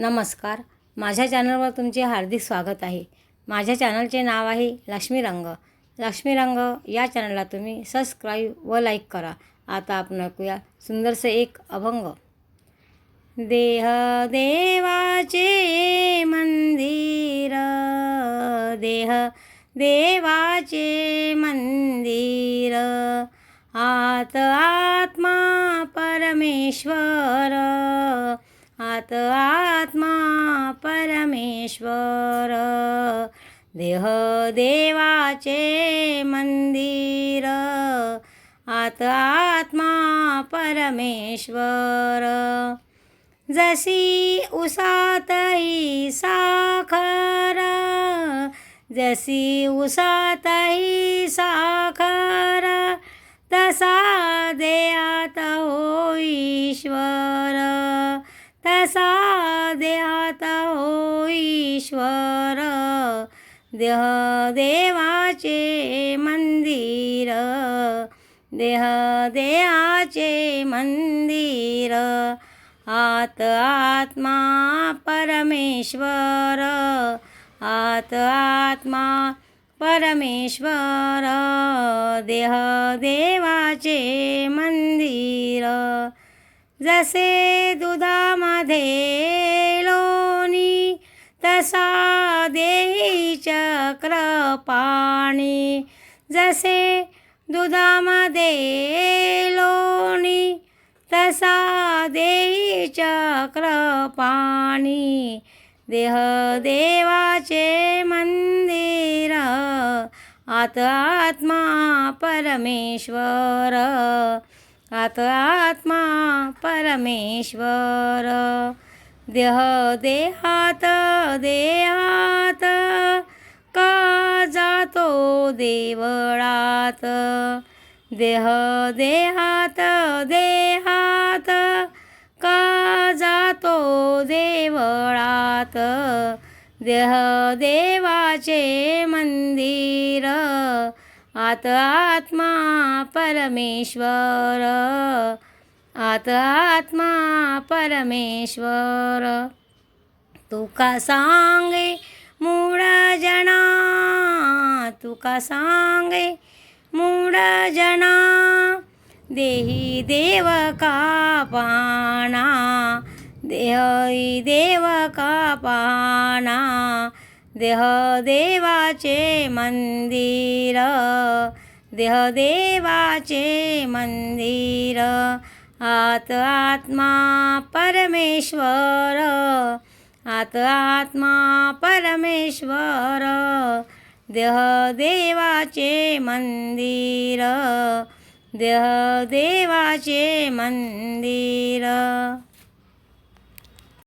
नमस्कार. माझ्या चॅनलवर तुमचे हार्दिक स्वागत आहे. माझ्या चॅनलचे नाव आहे लक्ष्मी रंग. लक्ष्मी रंग या चॅनलला तुम्ही सबस्क्राईब व लाईक करा. आता आपण ऐकूया सुंदरसे एक अभंग. देह देवाचे मंदिर, देह देवाचे मंदिर, आत आत्मा परमेश्वर, आत आत्मा परमेश्वर. देह देवाचे मंदिर, आत आत्मा परमेश्वर. जशी उसातही साखर, जशी उसातही साखर, तसा देहात हो ईश्वर, तसा देहात हो ईश्वर. देह देवाचे मंदिर, देह देहाचे मंदिर, आत आत्मा परमेश्वर, आत आत्मा परमेश्वर. देह देवाचे मंदिर. जसे दुधामध्ये लोणी, तसा देही चक्र पाणी, जसे दुधामध्ये लोणी, तसा देही चक्र पाणी. देह देवाचे मंदिर, आत आत्मा परमेश्वर, आत आत्मा परमेश्वर. देह देहात देहात, का जातो देवळात, देह देहात देहात, का जातो देवळात. देह देवाचे मंदिर, आत आत्मा परमेश्वर, आत आत्मा परमेश्वर. तुका सांगे मूळ जना, तुका सांगे मूळ जना, देही देव का पाना, देही देव का पाना. देह देवाचे मंदिर, देह देवाचे मंदिर, आत आत्मा परमेश्वर, आत आत्मा परमेश्वर. देह देवाचे मंदिर, देह देवाचे मंदिर.